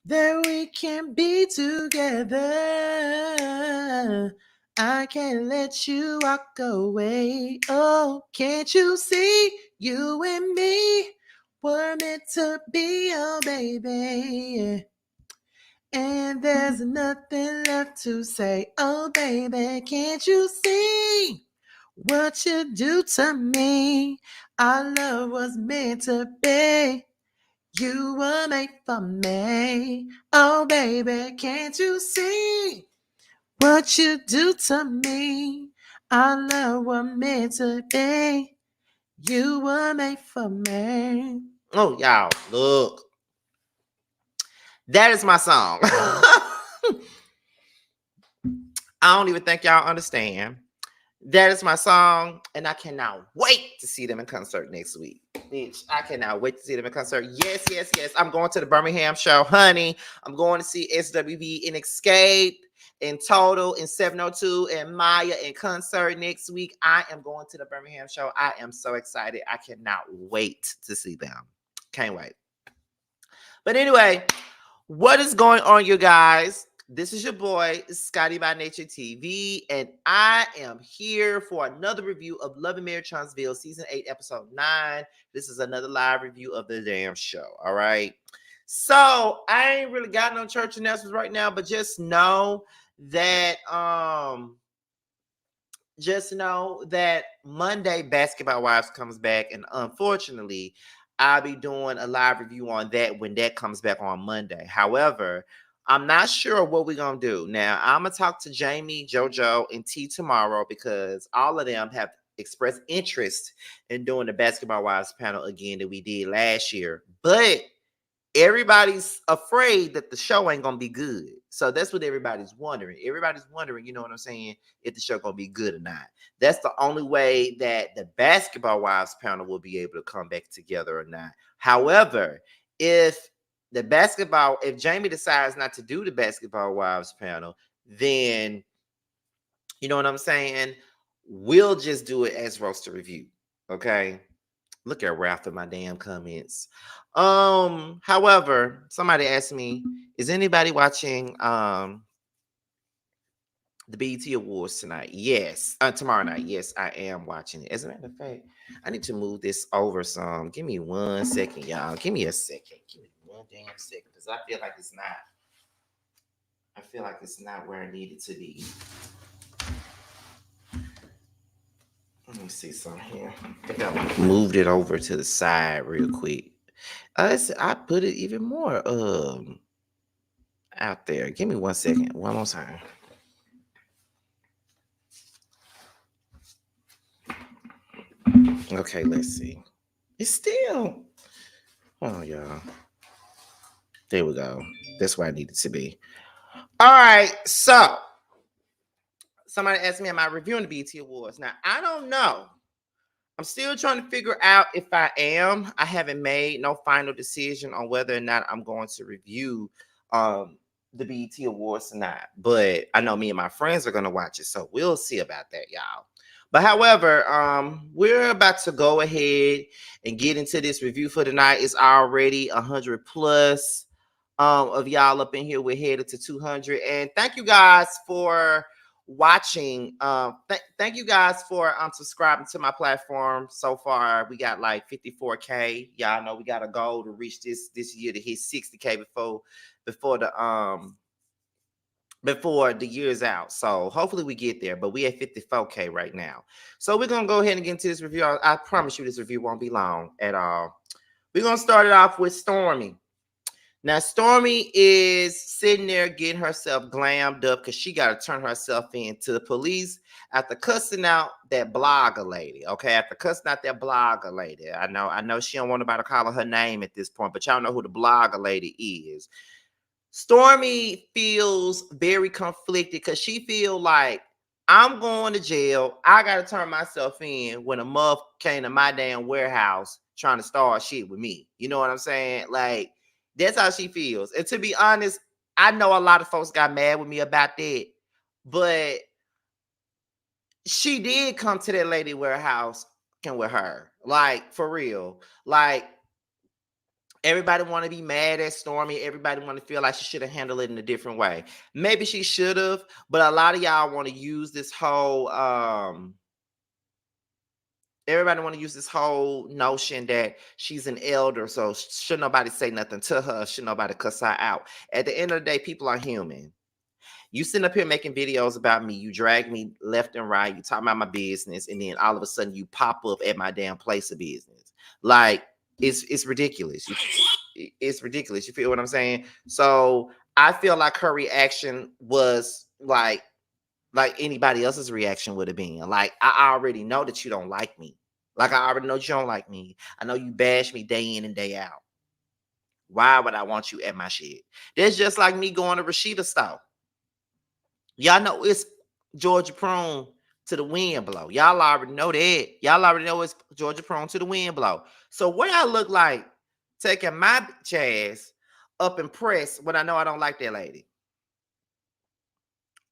that we can be together. I can't let you walk away. Oh, can't you see you and me were meant to be, oh baby. And there's nothing left to say. Oh baby, can't you see what you do to me? Our love was meant to be. You were made for me. Oh, baby, can't you see what you do to me? Our love was meant to be. You were made for me. Oh, y'all, look. That is my song. I don't even think y'all understand. That is my song, and I cannot wait to see them in concert next week. Bitch, I cannot wait to see them in concert. Yes, yes, yes. I'm going to the Birmingham show, honey. I'm going to see SWV in Escape, in Total, in 702, and Maya in concert next week. I am going to the Birmingham show. I am so excited. I cannot wait to see them. Can't wait. But anyway, what is going on, you guys? This is your boy, Scotty by Nature TV, and I am here for another review of Love and Marriage Huntsville, Season 8, Episode 9. This is another live review of the damn show, all right? So, I ain't really got no church announcements right now, but just know that, Monday, Basketball Wives comes back, and unfortunately, I'll be doing a live review on that when that comes back on Monday. However, I'm not sure what we're going to do. Now, I'm going to talk to Jamie, JoJo, and T tomorrow because all of them have expressed interest in doing the Basketball Wives panel again that we did last year. But everybody's afraid that the show ain't going to be good. So that's what everybody's wondering. Everybody's wondering, you know what I'm saying, if the show going to be good or not. That's the only way that the Basketball Wives panel will be able to come back together or not. However, if Jamie decides not to do the Basketball Wives panel, then, you know what I'm saying, we'll just do it as roaster review. Okay? Look at Ralph in my damn comments. However, somebody asked me, is anybody watching the BET Awards tonight? Yes. Tomorrow night. Yes, I am watching it. As a matter of fact, I need to move this over some. Give me 1 second, y'all. Give me a second. Give me one damn second. Because I feel like it's not where I need it to be. Let me see something here. I think I moved it over to the side real quick. I put it even more out there. Give me 1 second. One more time. Okay, let's see. It's still. Oh, y'all. There we go. That's where I need it to be. All right. So, somebody asked me, am I reviewing the BET Awards? Now, I don't know. I'm still trying to figure out if I am. I haven't made no final decision on whether or not I'm going to review the BET Awards or not. But I know me and my friends are going to watch it, so we'll see about that, y'all. But however, we're about to go ahead and get into this review for tonight. It's already 100 plus of y'all up in here. We're headed to 200. And thank you guys for watching. Thank you guys for subscribing to my platform. So far we got like 54k. Y'all know we got a goal to reach this year to hit 60k before the year's out. So hopefully we get there, but we at 54k right now. So we're gonna go ahead and get into this review. I promise you this review won't be long at all. We're gonna start it off with Stormy. Now, Stormy is sitting there getting herself glammed up because she got to turn herself in to the police after cussing out that blogger lady. Okay, after cussing out that blogger lady. I know she don't want nobody to call her name at this point, but y'all know who the blogger lady is. Stormy feels very conflicted because she feel like, I'm going to jail. I got to turn myself in when a muff came to my damn warehouse trying to start shit with me. You know what I'm saying? Like, that's how she feels. And to be honest, I know a lot of folks got mad with me about that, but she did come to that lady warehouse with her. Like, for real. Like, Everybody want to be mad at Stormy. Everybody want to feel like she should have handled it in a different way. Maybe she should have, but a lot of y'all want to use this whole everybody want to use this whole notion that she's an elder, so should nobody say nothing to her, should nobody cuss her out. At the end of the day, people are human. You sitting up here making videos about me, you drag me left and right, you talk about my business, and then all of a sudden you pop up at my damn place of business. Like, it's ridiculous. It's ridiculous. You feel what I'm saying? So I feel like her reaction was like anybody else's reaction would have been. Like, I already know that you don't like me. Like, I already know you don't like me. I know you bash me day in and day out. Why would I want you at my shit? That's just like me going to Rashida's store. Y'all know it's Georgia prone to the wind blow. Y'all already know that. Y'all already know it's Georgia prone to the wind blow. So what I look like taking my chaz up and press when I know I don't like that lady?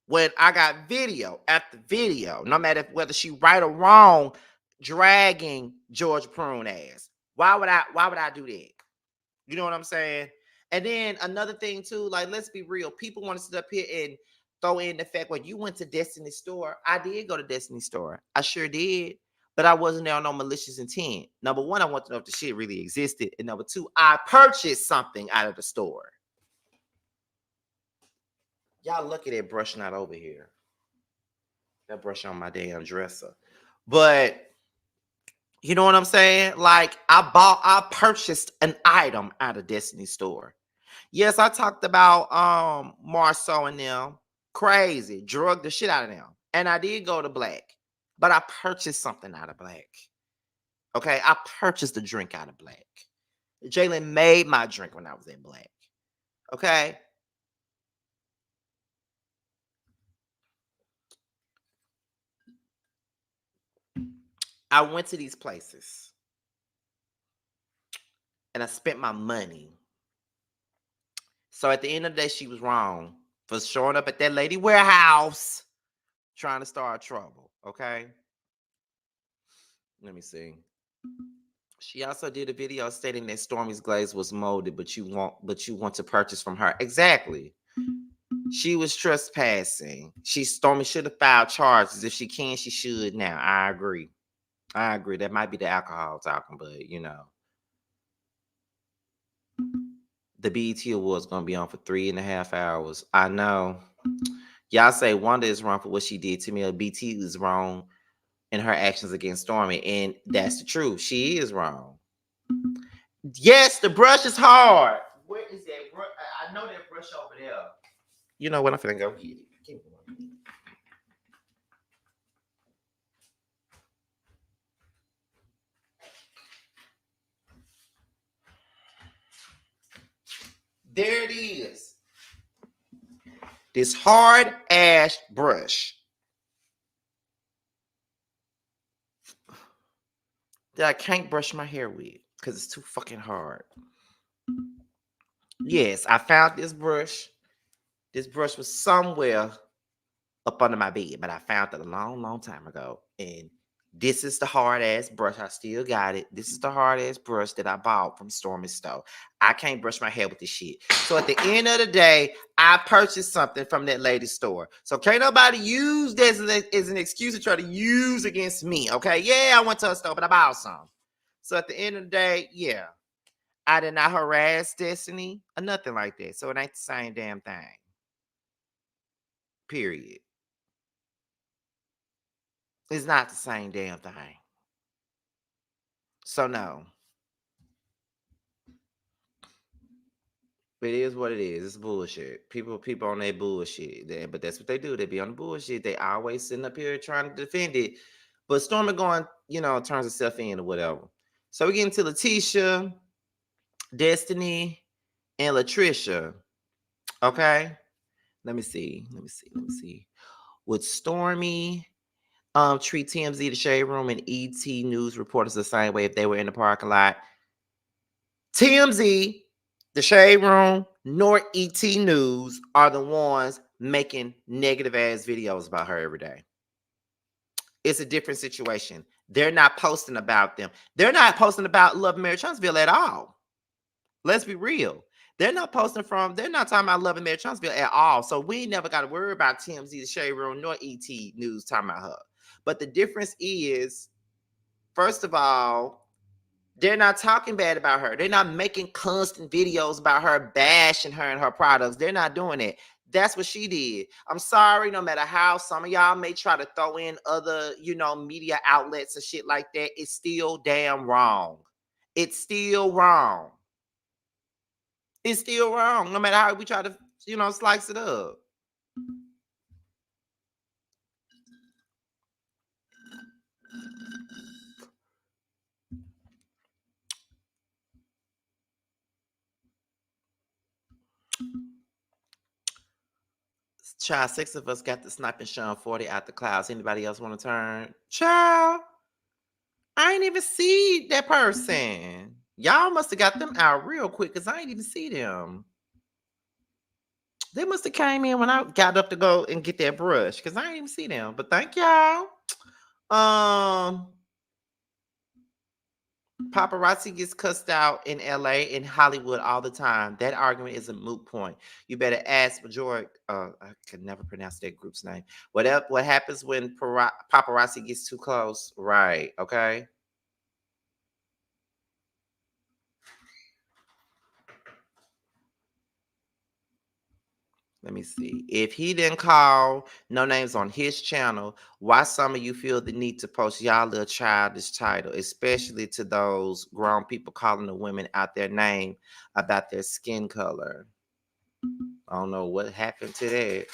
When I got video after video, no matter whether she right or wrong, dragging Georgia prune ass. Why would I do that? You know what I'm saying? And then another thing too, like, let's be real. People want to sit up here and throw in the fact, when you went to Destiny store. I did go to Destiny store. I sure did. But I wasn't there on no malicious intent. Number one, I want to know if the shit really existed. And number two, I purchased something out of the store. Y'all look at that brush not over here. That brush on my damn dresser. But you know what I'm saying? Like, I purchased an item out of Destiny store. Yes, I talked about Marceau and them. Crazy. Drug the shit out of them. And I did go to Black. But I purchased something out of Black. Okay? I purchased a drink out of Black. Jalen made my drink when I was in Black. Okay? I went to these places. And I spent my money. So at the end of the day, she was wrong for showing up at that lady warehouse trying to start trouble. Okay? Let me see. She also did a video stating that Stormy's glaze was molded, but you want to purchase from her. Exactly. She was trespassing. Stormy should have filed charges. If she can, she should now. I agree. That might be the alcohol talking, but you know. The BET Awards gonna be on for 3.5 hours. I know. Y'all say Wanda is wrong for what she did to me, or BT is wrong in her actions against Stormy, and that's the truth. She is wrong. Yes, the brush is hard. Where is that brush? I know that brush over there. You know what? I'm finna go get it. There it is. This hard ash brush that I can't brush my hair with because it's too fucking hard. Yes, I found this brush. This brush was somewhere up under my bed, but I found it a long, long time ago. And this is the hard ass brush. I still got it. This is the hard ass brush that I bought from Stormy store. I can't brush my hair with this shit. So at the end of the day, I purchased something from that lady's store. So can't nobody use this as an excuse to try to use against me. Okay. Yeah, I went to a store, but I bought some. So at the end of the day, yeah, I did not harass Destiny or nothing like that. So it ain't the same damn thing. Period. It's not the same damn thing. So no. It is what it is. It's bullshit. People on that bullshit. But that's what they do. They be on the bullshit. They always sitting up here trying to defend it. But Stormy going, turns herself in or whatever. So we get into Latricia, Destiny, and Latricia. Okay. Let me see. With Stormy, treat TMZ, the Shade Room, and ET News reporters the same way if they were in the parking lot. TMZ, the Shade Room, nor ET News are the ones making negative ass videos about her every day. It's a different situation. They're not posting about them. They're not posting about Love Mary Huntsville at all. Let's be real. They're not they're not talking about loving Mary Huntsville at all. So we ain't never got to worry about TMZ, the Shade Room, nor ET News talking about her. But the difference is, first of all, they're not talking bad about her. They're not making constant videos about her, bashing her and her products. They're not doing it. That's what she did. I'm sorry, no matter how some of y'all may try to throw in other, media outlets and shit like that, it's still damn wrong. It's still wrong. It's still wrong, no matter how we try to, slice it up. Child, 6 of us got the sniping Sean 40 out the clouds. Anybody else want to turn? Child, I ain't even see that person. Y'all must have got them out real quick because I ain't even see them. They must have came in when I got up to go and get that brush because I ain't even see them. But thank y'all. Paparazzi gets cussed out in LA and Hollywood all the time. That argument is a moot point. You better ask majority. I can never pronounce that group's name. What happens when paparazzi gets too close? Right. Okay. Let me see. If he didn't call no names on his channel, why some of you feel the need to post y'all little childish title, especially to those grown people calling the women out their name about their skin color? I don't know what happened to that.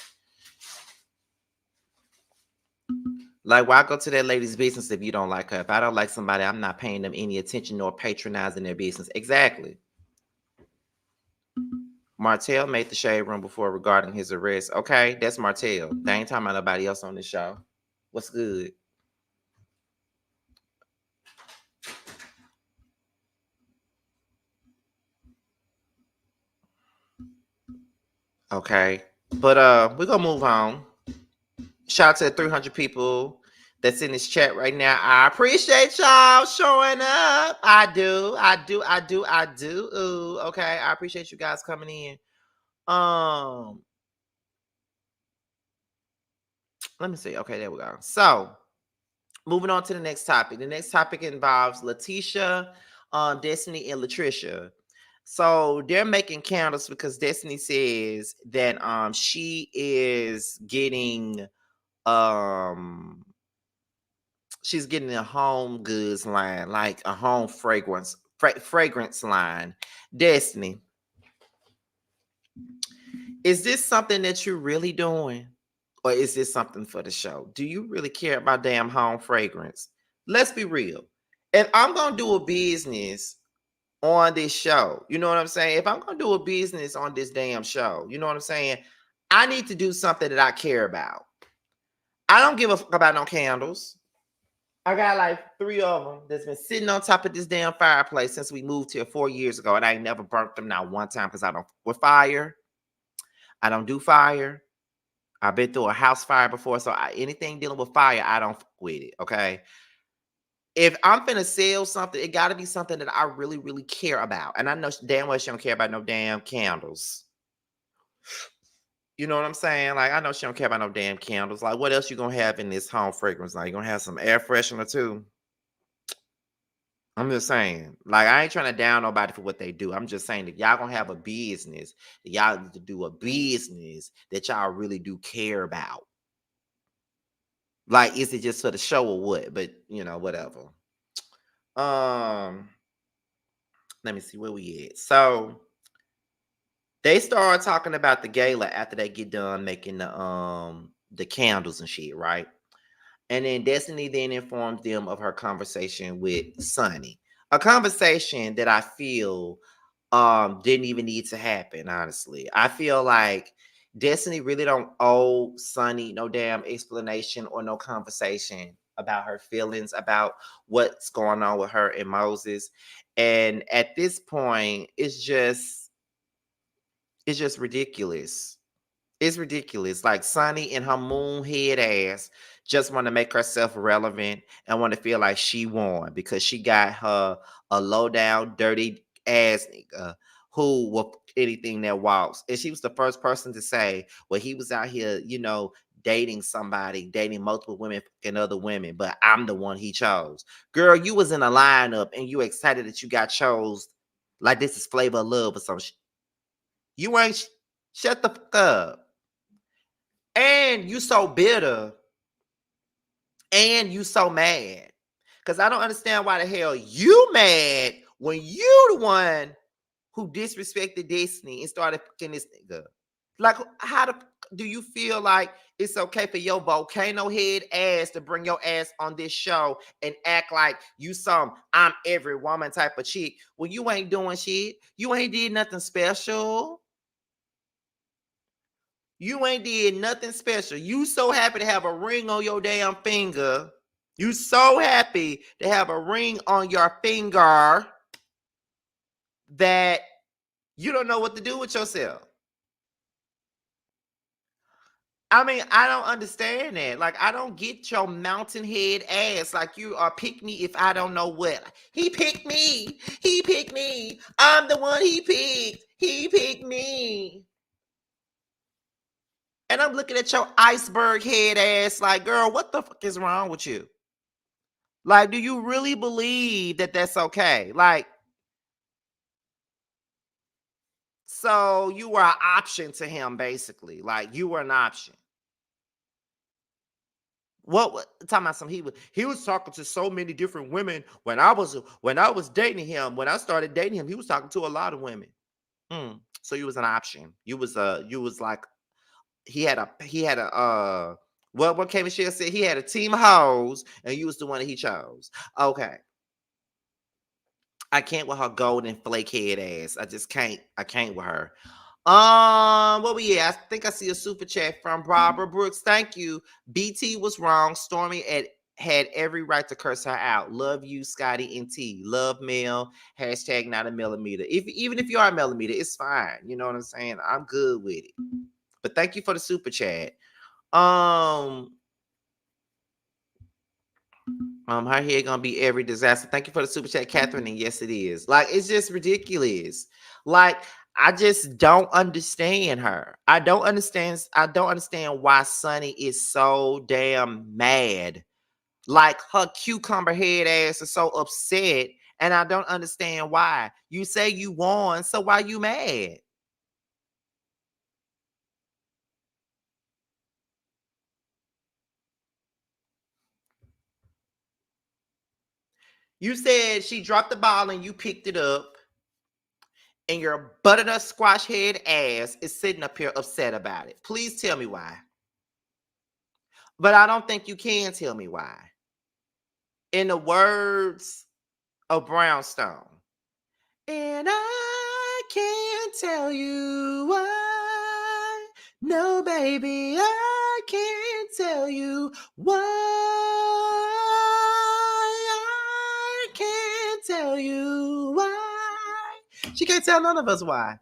Like, why go to that lady's business if you don't like her? If I don't like somebody, I'm not paying them any attention nor patronizing their business. Exactly. Martell made the shade room before regarding his arrest. Okay, that's Martell. They ain't talking about nobody else on this show. What's good? Okay. But we're gonna move on. Shout out to the 300 people that's in this chat right now. I appreciate y'all showing up. I do. Ooh, okay. I appreciate you guys coming in. Let me see. Okay, there we go. So moving on to the next topic. The next topic involves Latricia, Destiny, and Latricia. So they're making candles because Destiny says that she is getting she's getting a home goods line, like a home fragrance line. Destiny, is this something that you're really doing? Or is this something for the show? Do you really care about damn home fragrance? Let's be real. If I'm gonna do a business on this show, you know what I'm saying? If I'm gonna do a business on this damn show, you know what I'm saying? I need to do something that I care about. I don't give a fuck about no candles. I got like 3 of them that's been sitting on top of this damn fireplace since we moved here 4 years ago, and I ain't never burnt them not one time because I don't with fire. I don't do fire. I've been through a house fire before, so anything dealing with fire, I don't fuck with it. Okay. If I'm finna sell something, it got to be something that I really, really care about, and I know damn well she don't care about no damn candles. You know what I'm saying? Like, I know she don't care about no damn candles. Like, what else you gonna have in this home fragrance? Like, you gonna have some air freshener too? I'm just saying, like, I ain't trying to down nobody for what they do. I'm just saying that y'all gonna have a business, that y'all need to do a business that y'all really do care about. Like, is it just for the show or what? But whatever. Um, Let me see where we at. So they start talking about the gala after they get done making the candles and shit, right? And then Destiny then informs them of her conversation with Sonny. A conversation that I feel didn't even need to happen, honestly. I feel like Destiny really don't owe Sonny no damn explanation or no conversation about her feelings, about what's going on with her and Moses. And at this point, it's just ridiculous. It's ridiculous. Like Sonny and her moon head ass just want to make herself relevant and want to feel like she won because she got her a low down, dirty ass nigga who will anything that walks. And she was the first person to say, well, he was out here, dating somebody, dating multiple women and other women, but I'm the one he chose. Girl, you was in a lineup and you excited that you got chose like this is Flavor of Love or some shit. You ain't shut the fuck up. And you so bitter. And you so mad. Because I don't understand why the hell you mad when you the one who disrespected Destiny and started fucking this nigga. Like, do you feel like it's okay for your volcano head ass to bring your ass on this show and act like you some I'm every woman type of chick when you ain't doing shit? You ain't did nothing special. You ain't did nothing special. You so happy to have a ring on your damn finger. You so happy to have a ring on your finger that you don't know what to do with yourself. I mean, I don't understand that. Like, I don't get your mountain head ass. Like, you are pick me if I don't know what. He picked me. He picked me. I'm the one he picked. He picked me. And I'm looking at your iceberg head ass like, girl, what the fuck is wrong with you? Like, do you really believe that that's okay? Like, so you were an option to him, basically. Like, you were an option. What talking about some he was talking to so many different women when I was dating him. When I started dating him, he was talking to a lot of women. So you was an option. You was like he had a what Kevin Shell said, he had a team of hoes and you was the one that he chose. Okay. I can't with her golden flake head ass. I just can't. I can't with her. What we I think I see a super chat from Barbara Brooks. Thank you. BT was wrong. Stormy had every right to curse her out. Love you, Scotty and T. Love Mel. Hashtag not a millimeter. Even if you are a millimeter, it's fine. You know what I'm saying? I'm good with it. But thank you for the super chat. Her head gonna be every disaster. Thank you for the super chat, Catherine. And yes, it is. Like, it's just ridiculous. Like, I just don't understand her. I don't understand why Sunny is so damn mad. Like, her cucumber head ass is so upset, and I don't understand why. You say you won, so why you mad? You said she dropped the ball and you picked it up, and your butternut squash head ass is sitting up here upset about it. Please tell me why. But I don't think you can tell me why. In the words of Brownstone, and I can't tell you why. No, baby, I can't tell you why. I can't tell you why. She can't tell none of us why.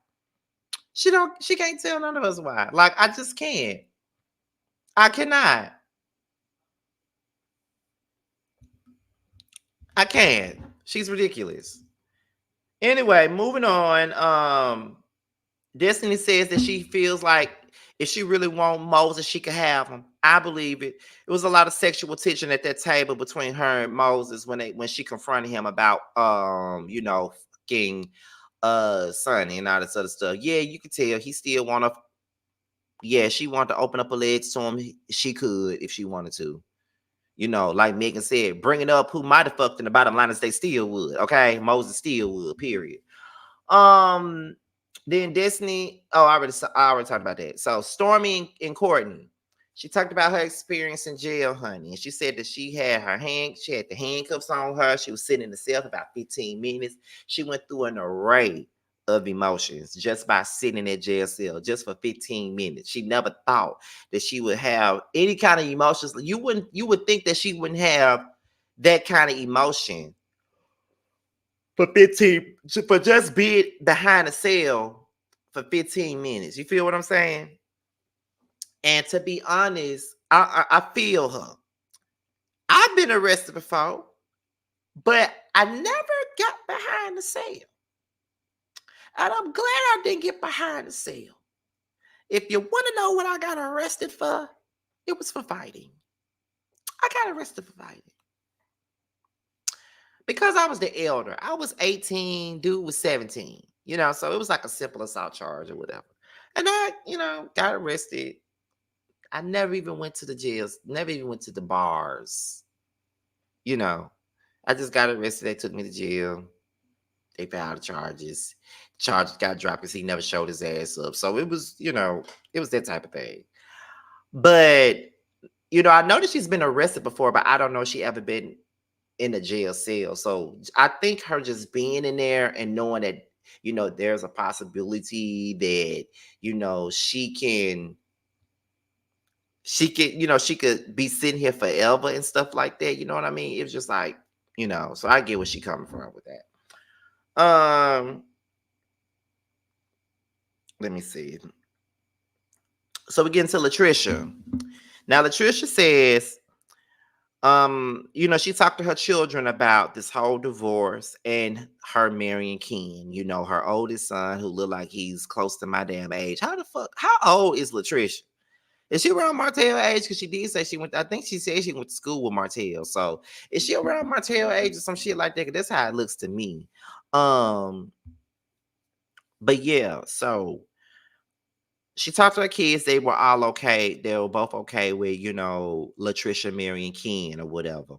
She can't tell none of us why. Like, I just can't. I cannot. I can't. She's ridiculous. Anyway, moving on. Destiny says that she feels like if she really want Moses, she could have him. I believe it. It was a lot of sexual tension at that table between her and Moses when she confronted him about fucking Sonny and all this other stuff. Yeah, you could tell he still wanna. Yeah, she wanted to open up her legs to him. She could if she wanted to. Like Megan said, bringing up who might have fucked in the bottom line is they still would. Okay, Moses still would. Period. Um, then Destiny. Oh, I already talked about that. So Stormy and Courtney. She talked about her experience in jail, honey. And she said that she had the handcuffs on her. She was sitting in the cell for about 15 minutes. She went through an array of emotions just by sitting in that jail cell just for 15 minutes. She never thought that she would have any kind of emotions. You would think that she wouldn't have that kind of emotion for just being behind a cell for 15 minutes. You feel what I'm saying? And to be honest, I feel her. I've been arrested before, but I never got behind the cell. And I'm glad I didn't get behind the cell. If you want to know what I got arrested for, it was for fighting. I got arrested for fighting. Because I was the elder. I was 18, dude was 17. So it was like a simple assault charge or whatever. And I, got arrested. I never even went to the jails, never even went to the bars. I just got arrested. They took me to jail. They filed the charges. Charges got dropped because he never showed his ass up. So it was, it was that type of thing. But, I know that she's been arrested before, but I don't know if she ever been in a jail cell. So I think her just being in there and knowing that, there's a possibility that, she could be sitting here forever and stuff like that. You know what I mean? It was just like, so I get where she coming from with that. Let me see. So we get into Latricia. Now Latricia says, she talked to her children about this whole divorce and her marrying Ken, her oldest son who looked like he's close to my damn age. How old is Latricia? Is she around Martell age? Because she did say I think she said she went to school with Martell. So is she around Martell age or some shit like that? 'Cause that's how it looks to me. But yeah, so she talked to her kids. They were all okay. They were both okay with, Latricia marrying Ken or whatever.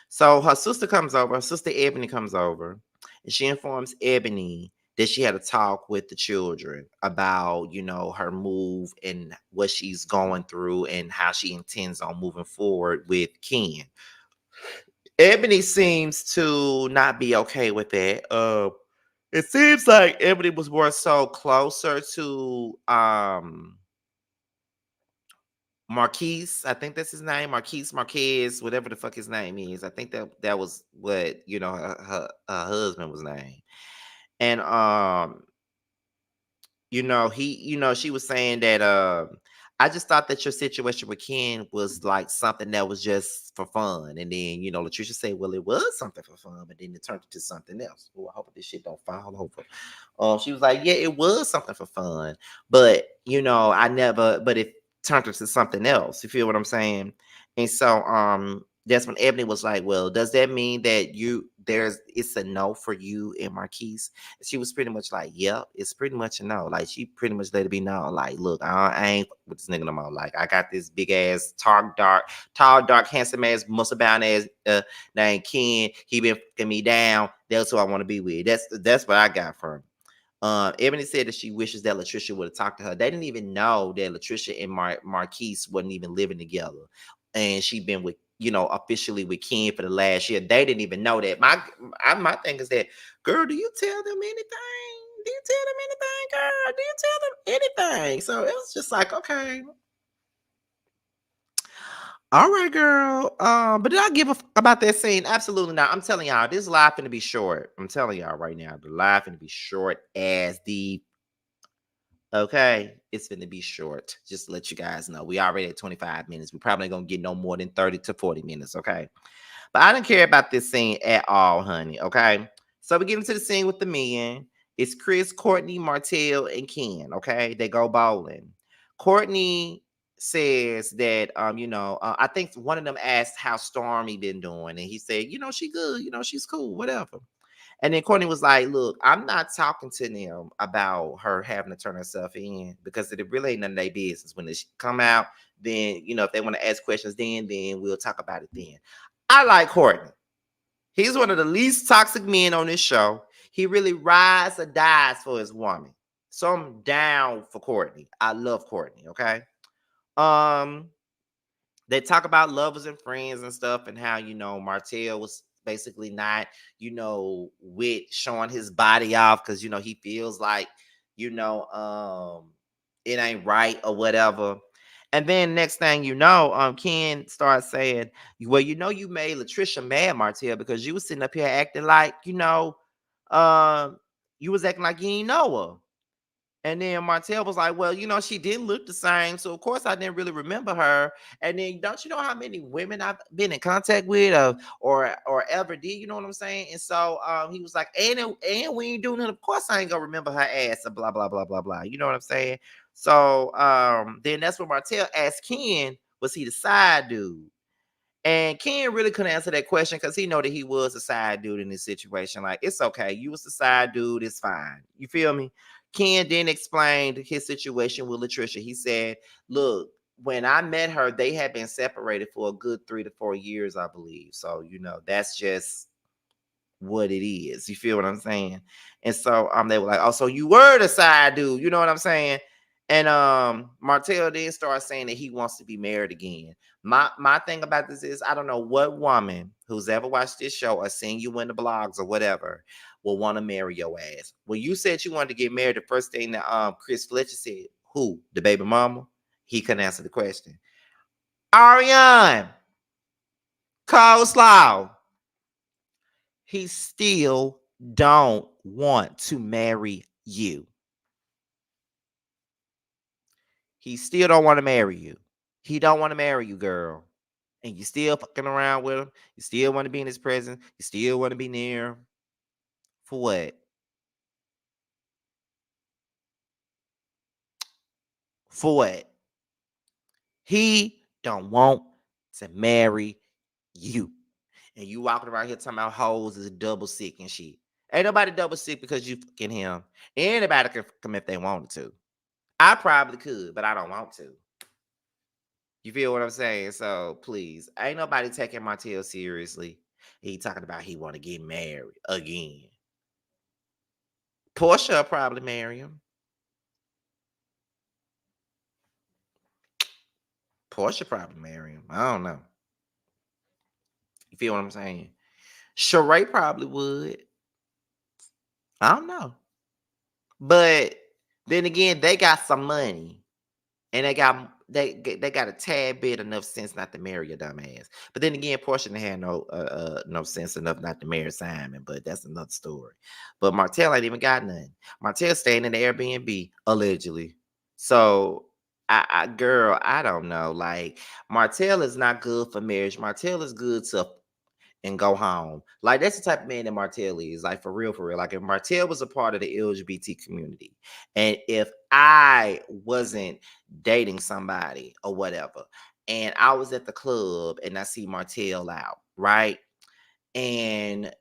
So her sister comes over. Her sister Ebony comes over, and she informs Ebony that she had a talk with the children about, her move and what she's going through and how she intends on moving forward with Ken. Ebony seems to not be okay with that. It seems like Ebony was more so closer to Marquise, I think that's his name, Marquez, whatever the fuck his name is. I think that was what her husband was named, and she was saying that I just thought that your situation with Ken was like something that was just for fun, and then Latricia said, well, it was something for fun, but then it turned into something else. Oh, I hope this shit don't fall over. She was like, yeah, it was something for fun, but I never, but it turned into something else. You feel what I'm saying? And so that's when Ebony was like, well, does that mean that it's a no for you and Marquise? She was pretty much like, yep, it's pretty much a no. Like, she pretty much let it be known, like, look, I ain't with this nigga no more. Like, I got this big ass, tall, dark, handsome ass, muscle bound ass named Ken. He been fucking me down. That's who I want to be with. That's what I got from him. Ebony said that she wishes that Latricia would have talked to her. They didn't even know that Latricia and Marquise wasn't even living together, and she'd been with officially with Ken for the last year. They didn't even know that. My thing is that, girl, do you tell them anything? Do you tell them anything, girl? Do you tell them anything? So it was just like, okay. All right, girl. But did I give a about that scene? Absolutely not. I'm telling y'all, this live finna be short. I'm telling y'all right now, the live finna be short as the. Okay, it's finna be short. Just to let you guys know, we already at 25 minutes. We probably gonna get no more than 30 to 40 minutes. Okay, but I didn't care about this scene at all, honey. Okay, so we get into the scene with the men. It's Chris, Courtney, Martell, and Ken. Okay, they go bowling. Courtney says that I think one of them asked how Stormy been doing, and he said, she good, she's cool, whatever. And then Courtney was like, look, I'm not talking to them about her having to turn herself in because it really ain't none of their business. When they come out, then if they want to ask questions, then we'll talk about it then. I like Courtney. He's one of the least toxic men on this show. He really rides or dies for his woman. So I'm down for Courtney. I love Courtney, okay? They talk about lovers and friends and stuff, and how Martell was basically not with showing his body off because he feels like it ain't right or whatever. And then next thing Ken starts saying, well, you made Latricia mad, Martell, because you was sitting up here acting like you was acting like you ain't know her. And then Martell was like, well, she didn't look the same. So of course I didn't really remember her. And then don't you know how many women I've been in contact with or ever did, you know what I'm saying? And so he was like, and we ain't doing it. Of course I ain't gonna remember her ass and blah, blah, blah, blah, blah. You know what I'm saying? So then that's when Martell asked Ken, was he the side dude? And Ken really couldn't answer that question because he know that he was a side dude in this situation. Like, it's okay. You was the side dude. It's fine. You feel me? Ken then explained his situation with Latricia. He said, look, when I met her, they had been separated for a good 3 to 4 years, I believe. So, that's just what it is. You feel what I'm saying? And so they were like, oh, so you were the side dude. You know what I'm saying? And Martell then started saying that he wants to be married again. My thing about this is I don't know what woman who's ever watched this show or seen you in the blogs or whatever will want to marry your ass. When you said you wanted to get married, the first thing that Chris Fletcher said, who? The baby mama? He couldn't answer the question. Ariane, coleslaw. He still don't want to marry you. He still don't want to marry you. He don't want to marry you, girl. And you still fucking around with him. You still want to be in his presence. You still want to be near him. For what? For what? He don't want to marry you. And you walking around here talking about hoes is double sick and shit. Ain't nobody double sick because you fucking him. Anybody can fuck him if they wanted to. I probably could, but I don't want to. You feel what I'm saying? So please, ain't nobody taking Martell seriously. He talking about he want to get married again. Portia will probably marry him. Portia probably marry him. I don't know. You feel what I'm saying? Sheree probably would. I don't know. But then again, they got some money. And they got a tad bit enough sense not to marry a dumbass. But then again, Portia didn't have no sense enough not to marry Simon. But that's another story. But Martell ain't even got nothing. Martell staying in the Airbnb allegedly. So girl, I don't know. Like Martell is not good for marriage. Martell is good to and go home. Like that's the type of man that Martell is. Like for real, for real. Like if Martell was a part of the LGBT community, and if I wasn't dating somebody or whatever, and I was at the club and I see Martell out, right? And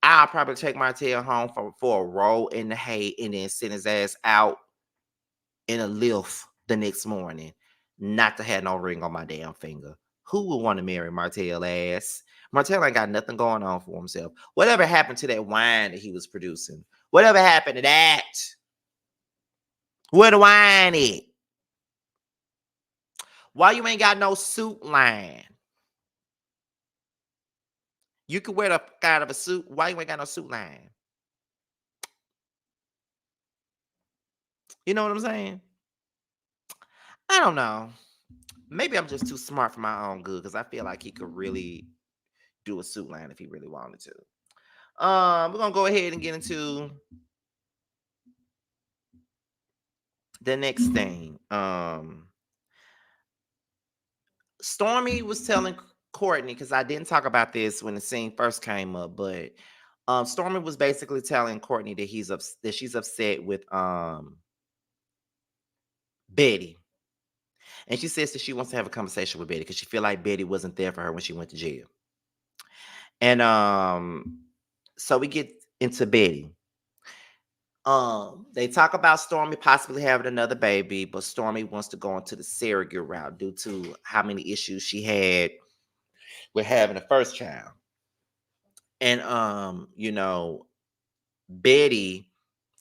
I'll probably take Martell home for a roll in the hay and then send his ass out in a lift the next morning, not to have no ring on my damn finger. Who would want to marry Martell ass? Martell ain't got nothing going on for himself. Whatever happened to that wine that he was producing? Whatever happened to that? Where the wine at? Why you ain't got no suit line? You could wear the kind of a suit. Why you ain't got no suit line? You know what I'm saying? I don't know. Maybe I'm just too smart for my own good because I feel like he could really do a suit line if he really wanted to. We're gonna go ahead and get into the next thing. Stormy was telling Courtney, because I didn't talk about this when the scene first came up, but Stormy was basically telling Courtney that that she's upset with Betty. And she says that she wants to have a conversation with Betty because she feel like Betty wasn't there for her when she went to jail. And so we get into Betty. They talk about Stormy possibly having another baby, but Stormy wants to go into the surrogate route due to how many issues she had with having a first child. And Betty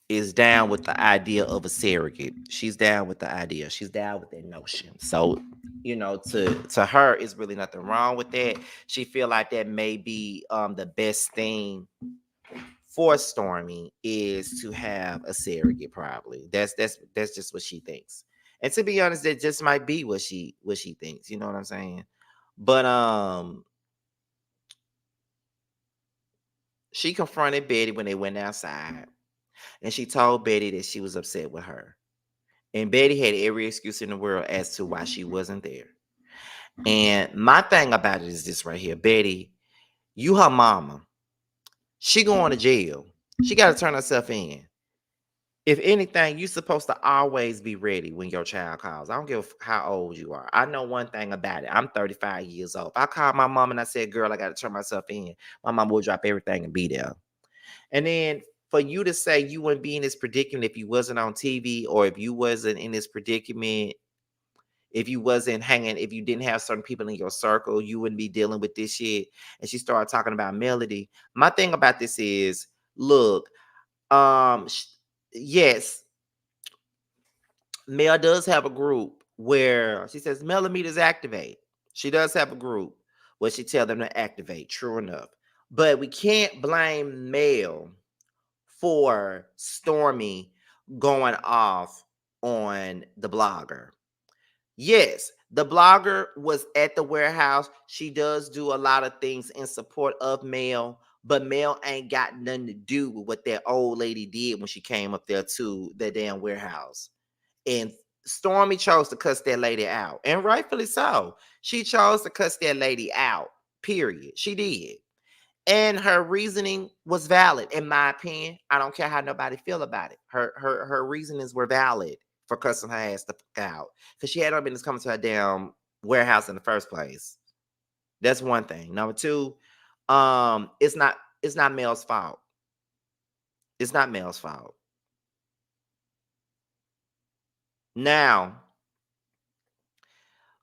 is down with the idea of a surrogate. She's down with the idea. She's down with that notion. So, to her, it's really nothing wrong with that. She feel like that may be the best thing for Stormy is to have a surrogate. Probably that's just what she thinks. And to be honest, that just might be what she thinks. You know what I'm saying? But she confronted Betty when they went outside, and she told Betty that she was upset with her. And Betty had every excuse in the world as to why she wasn't there. And my thing about it is this right here. Betty, you her mama. She going to jail. She got to turn herself in. If anything, you're supposed to always be ready when your child calls. I don't give how old you are. I know one thing about it. I'm 35 years old. If I called my mom and I said, girl, I got to turn myself in, my mom will drop everything and be there. And then for you to say you wouldn't be in this predicament if you wasn't on TV, or if you wasn't in this predicament, if you wasn't hanging, if you didn't have certain people in your circle, you wouldn't be dealing with this shit. And she started talking about Melody. My thing about this is, look, yes, Mel does have a group where she says millimeters activate. She does have a group where she tell them to activate. True enough, but we can't blame Mel for Stormy going off on the blogger. Yes, the blogger was at the warehouse. She does do a lot of things in support of Mel, but Mel ain't got nothing to do with what that old lady did when she came up there to the damn warehouse. And Stormy chose to cuss that lady out, and rightfully so. She chose to cuss that lady out, period. She did. And her reasoning was valid, in my opinion. I don't care how nobody feel about it. Her reasonings were valid for cussing her ass the fuck out. Because she had no business coming to her damn warehouse in the first place. That's one thing. Number two, it's not Mel's fault. It's not Mel's fault. Now,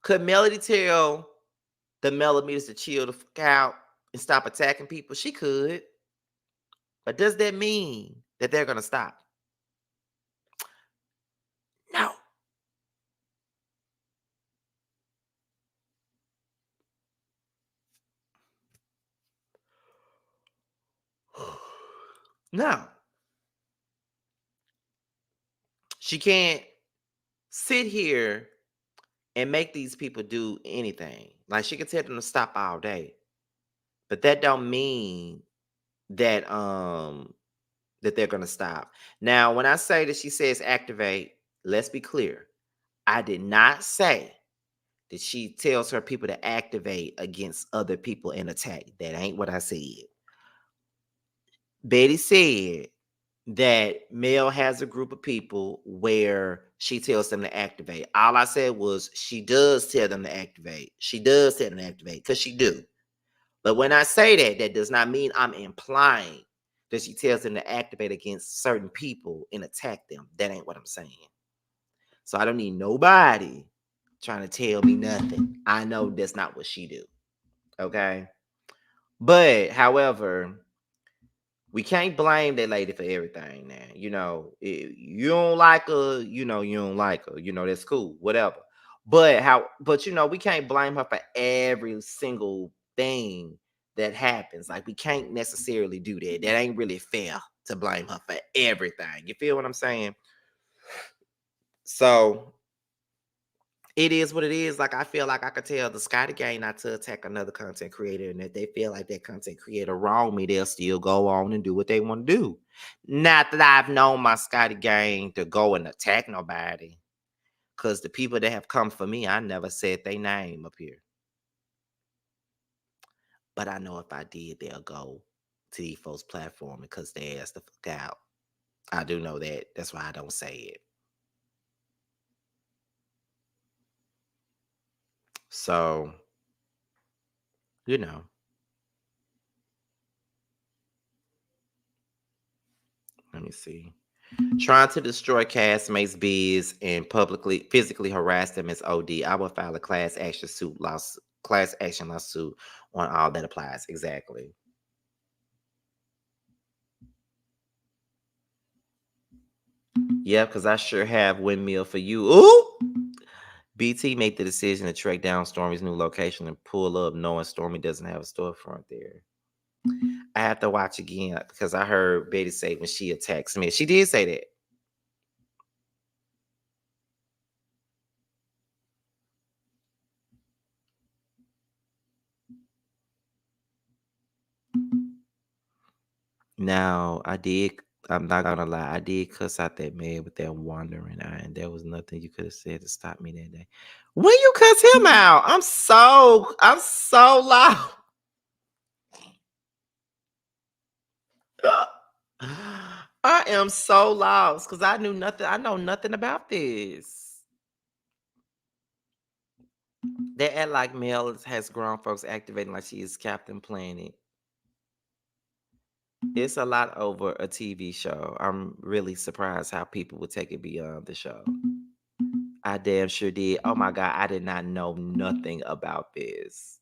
could Melody tell the millimeters to chill the fuck out and stop attacking people? She could. But does that mean that they're gonna stop? No. No. She can't sit here and make these people do anything. Like, she can tell them to stop all day, but that don't mean that that they're gonna stop. Now, when I say that she says activate, let's be clear. I did not say that she tells her people to activate against other people and attack. That ain't what I said. Betty said that Mel has a group of people where she tells them to activate. All I said was she does tell them to activate. She does tell them to activate because she do. But when I say that, that does not mean I'm implying that she tells them to activate against certain people and attack them. That ain't what I'm saying. So I don't need nobody trying to tell me nothing. I know that's not what she do. Okay. But however, we can't blame that lady for everything now. You don't like her, you don't like her. That's cool, whatever. But we can't blame her for every single thing that happens. Like, we can't necessarily do that. That ain't really fair to blame her for everything. You feel what I'm saying? So it is what it is. Like, I feel like I could tell the Scotty gang not to attack another content creator, and if they feel like that content creator wrong me, they'll still go on and do what they want to do. Not that I've known my Scotty gang to go and attack nobody, because the people that have come for me, I never said their name up here. But I know if I did, they'll go to these folks' platform because they asked the fuck out. I do know that. That's why I don't say it. So, you know, let me see. Trying to destroy castmates' biz and publicly physically harass them is OD. I will file a class action lawsuit on all that applies. Exactly. Yeah, because I sure have windmill for you. Ooh! BT made the decision to track down Stormy's new location and pull up knowing Stormy doesn't have a storefront there. I have to watch again because I heard Betty say when she attacked Smith. She did say that. Now, I did I'm not gonna lie. I did cuss out that man with that wandering eye, and there was nothing you could have said to stop me that day. When you cuss him out, I'm so loud. I am so lost because I knew nothing. I know nothing about this. They act like Mel has grown folks activating like she is Captain Planet. It's a lot over a TV show. I'm really surprised how people would take it beyond the show. I damn sure did. Oh my God, I did not know nothing about this.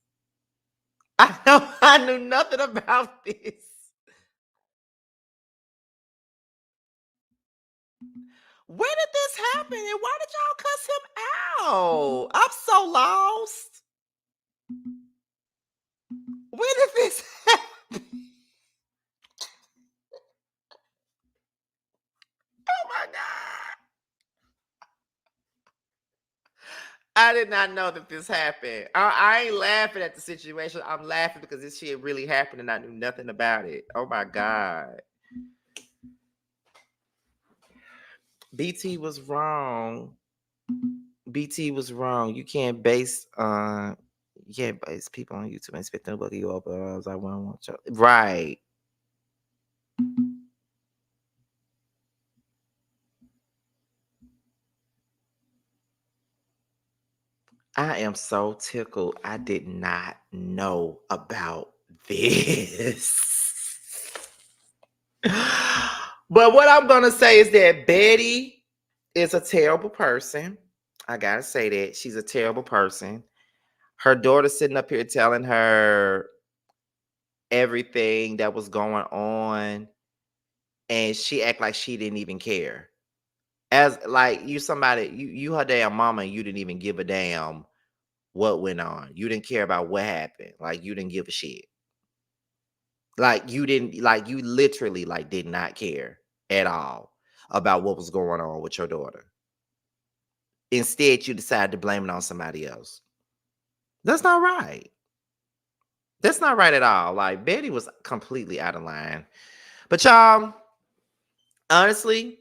I knew nothing about this. When did this happen? And why did y'all cuss him out? I'm so lost. When did this happen? Oh my God. I did not know that this happened. I ain't laughing at the situation. I'm laughing because this shit really happened and I knew nothing about it. Oh my God. BT was wrong. BT was wrong. You can't base people on YouTube and expect them to look you up. I was like, well, right. I am so tickled. I did not know about this. But what I'm going to say is that Betty is a terrible person. I got to say that. She's a terrible person. Her daughter sitting up here telling her everything that was going on, and she act like she didn't even care. As like you somebody, you her damn mama, and you didn't even give a damn what went on. You didn't care about what happened. Like you didn't give a shit. Like you didn't, like you literally like did not care at all about what was going on with your daughter. Instead, you decided to blame it on somebody else. That's not right. That's not right at all. Like Betty was completely out of line. But y'all, honestly,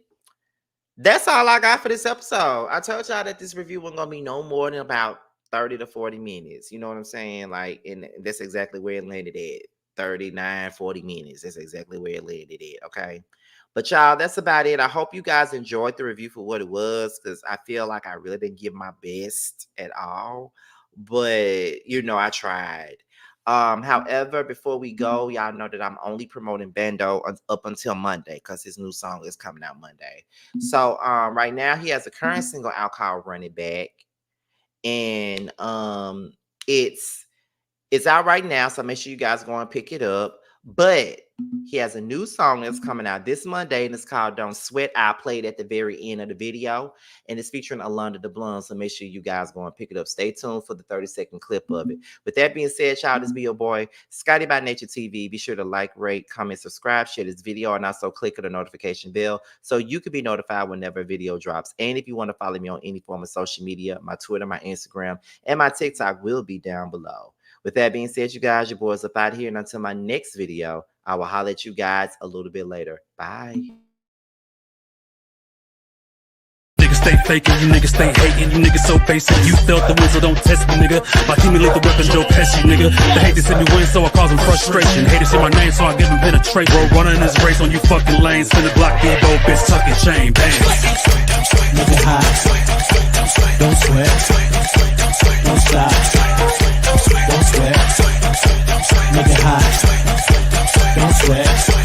that's all I got for this episode. I told y'all that this review wasn't gonna be no more than about 30 to 40 minutes. You know what I'm saying? Like, and that's exactly where it landed at. 39, 40 minutes. That's exactly where it landed at. Okay. But y'all, that's about it. I hope you guys enjoyed the review for what it was, because I feel like I really didn't give my best at all. But you know, I tried. However, before we go, y'all know that I'm only promoting Bando up until Monday because his new song is coming out Monday. So right now he has a current single out called Run It Back. And it's out right now, so make sure you guys go and pick it up. But he has a new song that's coming out this Monday, and it's called Don't Sweat. I played at the very end of the video, and it's featuring Alonda the Blonde, so make sure you guys go and pick it up. Stay tuned for the 30-second clip of it. With that being said, y'all, this be your boy, Scotty by Nature TV. Be sure to like, rate, comment, subscribe, share this video, and also click on the notification bell so you can be notified whenever a video drops. And if you want to follow me on any form of social media, my Twitter, my Instagram, and my TikTok will be down below. With that being said, you guys, your boys up out here. And until my next video, I will holler at you guys a little bit later. Bye. Niggas stay faking, you niggas stay hating, you niggas so basic. You felt the win, so don't test me, nigga. My team elite the weapon, Joe Pesci, nigga. They hate to see me win, so I cause them frustration. Haters see my name, so I give them penetration. Bro, running this race on you fucking lanes. Spin the block, Debo, bitch, tuck your chain, bang. Nigga high, don't sweat, don't stop, don't sweat. Nigga high, don't sweat.